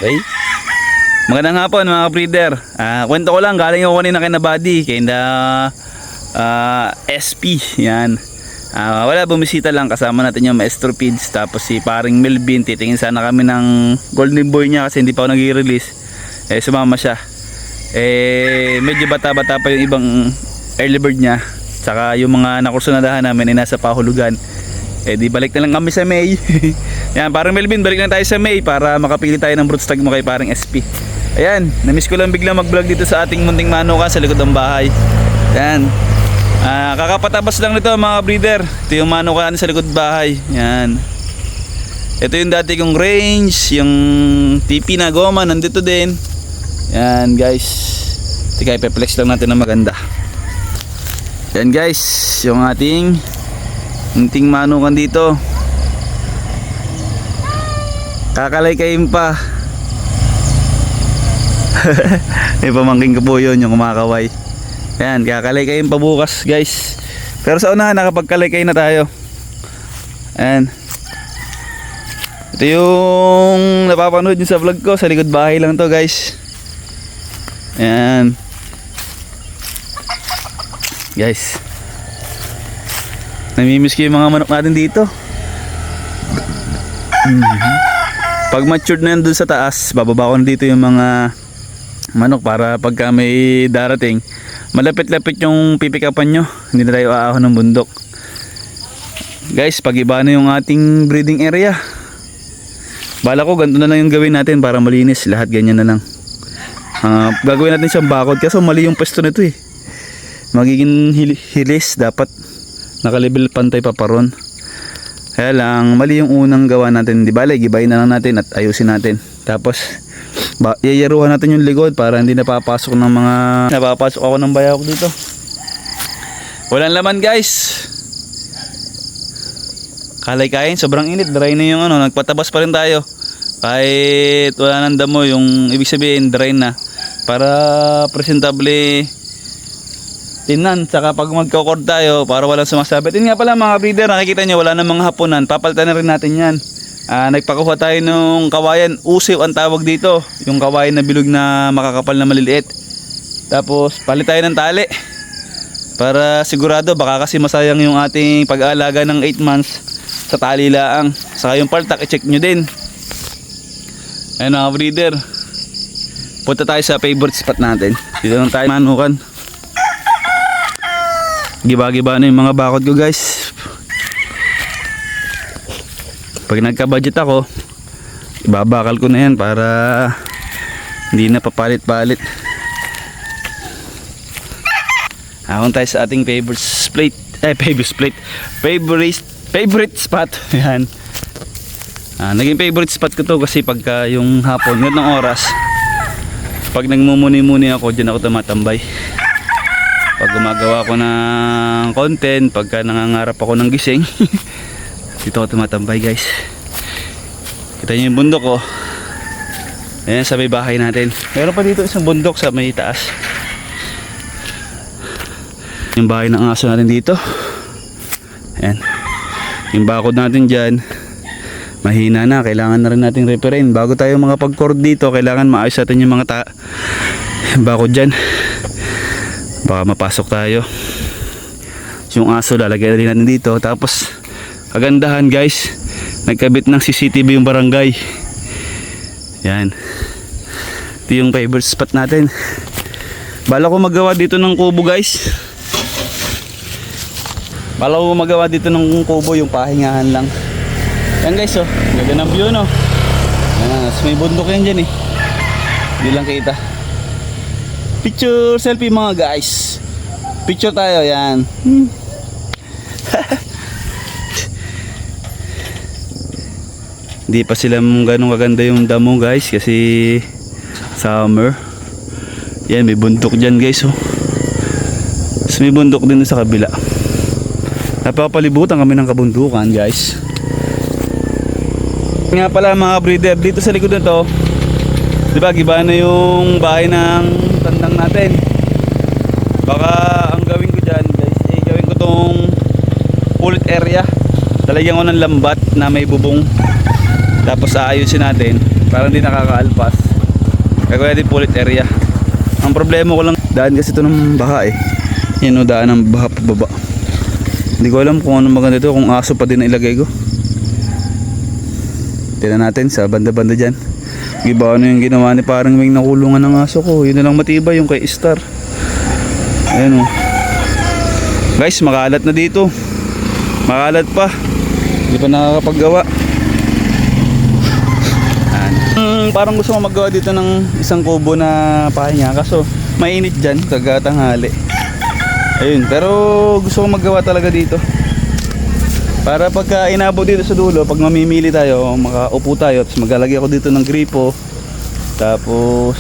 Okay? Magandang hapon mga breeder. Kwento ko lang, galing ako kanina kay na Buddy, kay na SP. Yan. Wala, bumisita lang, kasama natin yung Maestro Feeds. Tapos si paring Melvin, titingin sana kami ng golden boy niya kasi hindi pa ako nag-i-release. Sumama siya. Medyo bata-bata pa yung ibang early bird niya. Tsaka yung mga nakursunadahan namin ay nasa pahulugan. Di balik na lang kami sa May. Yan, parang Melvin, balik na tayo sa May para makapili tayo ng broodstag mo kay parang SP. Ayan, namiss ko lang biglang mag-vlog dito sa ating munting manukan sa likod ng bahay. Yan. Kakapatabas lang nito mga breeder. Ito yung manukan sa likod bahay. Yan. Ito yung dati kong range, yung TP na goma nandito din. Yan guys. Tika, ipeplex lang natin na maganda. Yan guys, yung ating munting manukan dito. Kakalay-kayin pa. May pamangking ko po yun, yung kumakaway. Ayan, kakalay-kayin pa bukas guys. Pero sa unahan, nakapagkalay-kayin na tayo. Ayan. Ito yung napapanood nyo sa vlog ko. Sa likod bahay lang to guys. Ayan. Guys, namimiss ko yung mga manok natin dito. Pag matured na yan dun sa taas, bababa ko na dito yung mga manok para pagka may darating, malapit-lapit yung pipikapan nyo. Hindi na tayo aahon ng bundok. Guys, pag-iba na yung ating breeding area. Bala ko ganito na lang yung gawin natin para malinis. Lahat ganyan na lang. Gagawin natin siyang bakod kasi mali yung pwesto nito eh. Magiging hilis, dapat nakalibel pantay pa paron. Kaya lang mali yung unang gawa natin. Di bale, gibayin na lang natin at ayusin natin. Tapos yayaruhan natin yung likod para hindi napapasok ng mga napapasok ako ng bayawak dito. Walang laman guys. Kalay-kain, sobrang init, dry na yung nagpatabas pa rin tayo. Kahit wala nang damo, yung ibig sabihin dry na. Para presentable tinan, saka pag magkakord tayo para walang sumasabit. Yun nga pala mga breeder, nakikita nyo wala nang mga hapunan, papalitan na rin natin yan. Nagpakuha tayo ng kawayan, usiw ang tawag dito, yung kawayan na bilog na makakapal na maliliit. Tapos palit tayo ng tali para sigurado, baka kasi masayang yung ating pag-aalaga ng 8 months sa tali laang. Saka yung paltak, i-check nyo din. Ayun mga breeder, punta tayo sa favorite spot natin. Dito lang tayo manukan. Giba-giba na yung mga bakod ko guys. Pag nagka-budget ako, ibabakal ko na yan para hindi na papalit-palit. Ahon tayo sa ating favorite spot. Yan. Naging favorite spot ko to kasi pagka yung hapon, ngayon ng oras, pag nagmumuni-muni ako, dyan ako tumatambay. Pag gumagawa ko ng content, pagka nangangarap ako ng gising, dito ako tumatambay guys. Kita nyo yung bundok ko. Ayan sa may bahay natin. Meron pa dito isang bundok sa may taas. Yung bahay ng aso natin dito. Ayan. Yung bakod natin dyan, mahina na. Kailangan na rin natin reparin. Bago tayo mga pag-cord dito, kailangan maayos natin yung mga bakod dyan. Baka mapasok tayo. Yung aso lalagyan din natin dito. Tapos kagandahan guys, nagkabit ng CCTV yung barangay. Yan. Ito yung favorite spot natin. Bala ko magawa dito ng kubo guys. Bala ko magawa dito ng kubo, yung pahingahan lang. Yan guys, oh, ganda ng view no. Yan, may bundok yan dyan eh. Hindi lang kita. Picture, selfie mga guys. Picture tayo, yan. Hindi pa sila ganun kaganda yung damo guys kasi summer. Yan, may bundok dyan guys, oh. Tapos may bundok din sa kabila. Napapalibutan kami ng kabundukan guys. Nga pala mga breeder, dito sa likod na to, diba, giba na yung bahay ng tandang natin. Baka ang gawin ko dyan guys, gawin ko tong pullet area. Talagyan ko ng lambat na may bubong. Tapos aayusin natin. para hindi nakakaalpas. Kaya kuya din pulit area. Ang problema ko lang, daan kasi ito ng baha eh. Yan o, daan ng baha pababa. Hindi ko alam kung ano maganda ito, kung aso pa din na ilagay ko. Tignan natin sa banda-banda dyan. Iba ano yung ginawa ni parang may nakulungan ng aso ko. Yun na lang matibay, yung kay Star. Ayan o. Guys, makalat na dito. Makalat pa. Hindi pa nakakapaggawa. Parang gusto ko maggawa dito ng isang kubo na pahinga. Kaso mainit dyan, kagatanghali. Ayun, pero gusto ko maggawa talaga dito. Para pagka inabot dito sa dulo, pag mamimili tayo, makaupo tayo. Tapos maglalagay ako dito ng gripo. Tapos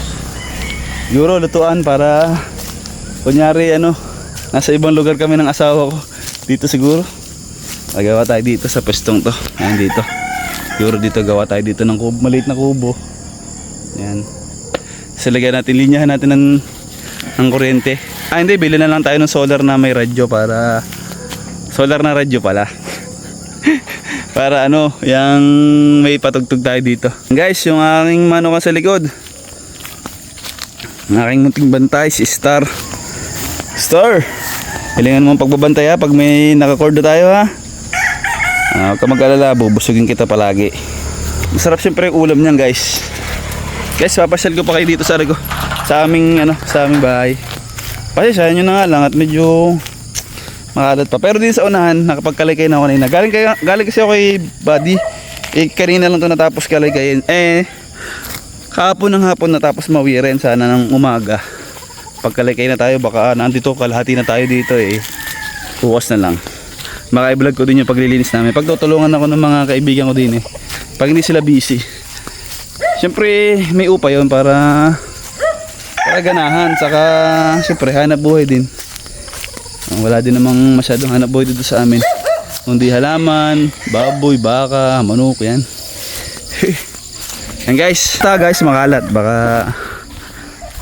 siguro lutuan para kunyari ano, nasa ibang lugar kami ng asawa ko. Dito siguro magawa tayo dito sa pwestong to. Ayan dito. Siguro dito gawa tayo dito ng kubo, maliit na kubo. Ayan. So lagyan natin, linyahan natin ng kuryente. Hindi, bili na lang tayo ng solar na may radyo para solar na radyo pala. Para ano, yung may patugtog tayo dito. Guys, yung aking manukan sa likod. Ang aking munting bantay si Star. Star, hilingan mo ang pagbabantay ha pag may nakakordo tayo ha. Huwag ka mag-alala, bubusugin kita palagi. Masarap syempre yung ulam niyan guys. Guys, papasyal ko pa kayo dito sa aming bahay. Pasensyahan nyo na nga lang at medyo makalat pa. Pero din sa unahan, nakapagkalaykay na ako kanina. Galing kasi ako kay Buddy. Kanina lang ito natapos kalaykayin. Kahapon ng hapon natapos mawirin. Sana ng umaga. Pagkalaykay na tayo, baka nandito kalahati na tayo dito Bukas na lang. Maka-vlog ko din yung paglilinis namin. Pagtutulungan ako ng mga kaibigan ko din pag hindi sila busy. Siyempre may upa yun para ganahan. Saka siyempre hanap buhay din. Wala din namang masyadong hanap buhay dito sa amin. Kundi halaman, baboy, baka, manok, yan. Yan guys. Guys, makalat. Baka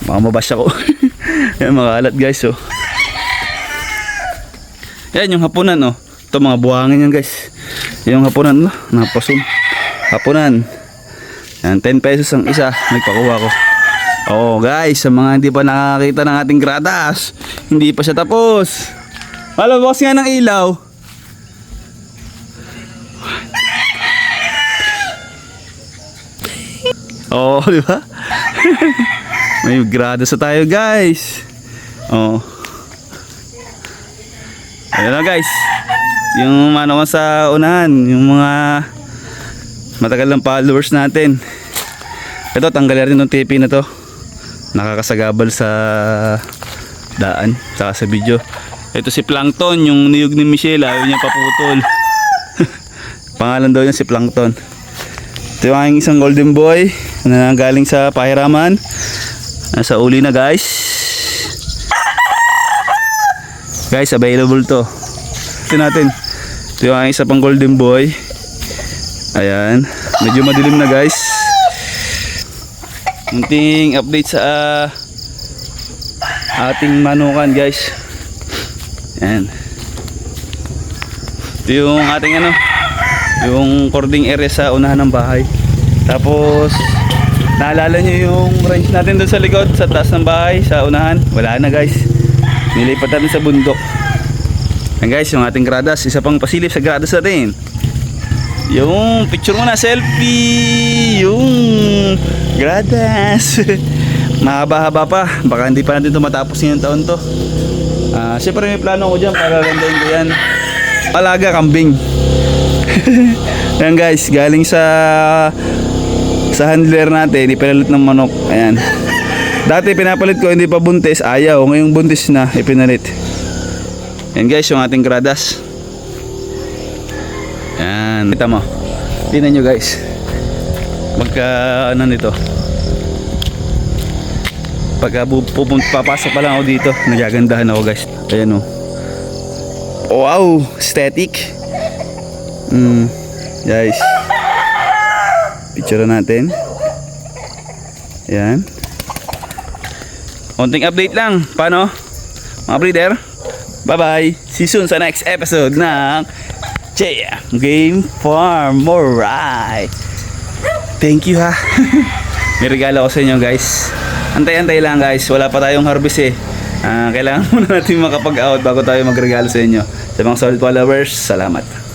mabash ako. Yan, makalat guys Yan yung hapunan Ito mga buhangin yan guys. Yung hapunan napasum. Hapunan. Yan, 10 pesos ang isa. Nagpakuha ko. Guys, sa mga hindi pa nakakita ng ating gradas, hindi pa siya tapos. Malabas nga ng ilaw. Di ba? May gradas na tayo guys. Ayun na guys. Yung ano sa unahan, yung mga matagal ng followers natin. Ito, tanggalin rin ng TV na to. Nakakasagabal sa daan, saka sa video. Ito si Plankton, yung niyog ni Michelle, ayaw niya paputol. Pangalan daw niya si Plankton. Ito yung aking isang golden boy na galing sa pahiraman. Nasa uli na guys. Guys, available to. Ito natin. Ito yung aking isa pang golden boy. Ayan, medyo madilim na guys. Munting update sa ating manukan guys. Ayan. Ito yung ating yung cording area sa unahan ng bahay. Tapos naalala nyo yung range natin doon sa likod, sa taas ng bahay, sa unahan. Wala na guys. Nilipat natin sa bundok. Ayan guys, yung ating gradas. Isa pang pasilip sa gradas natin. Yung picture mo na, selfie. Yung gradas. Mahaba-haba pa. Baka hindi pa natin ito matapos ngayong taon to. Siyempre may plano ko dyan para landain ko yan. Alaga kambing. Ayan guys, galing sa handler natin, ipinalit ng manok. Ayan. Dati pinapalit ko, hindi pa buntis. Ayaw, ngayong buntis na, ipinalit. Ayan guys, yung ating gradas. Ayan, kita mo. Tingnan nyo guys. Magka ano nito. Pagka papasok pa lang ako dito, nagagandahan ako guys. Ayan wow, aesthetic. Guys. Picture natin. Ayan. Konting update lang. Paano? Mga breeder. Bye-bye. See you soon sa next episode ng Game Farm. Alright. Thank you ha. May regalo ko sa inyo guys. Antay-antay lang guys, wala pa tayong harvest eh. Kailangan muna natin makapag-out bago tayo magregalo sa inyo. Sa mga solid followers, salamat.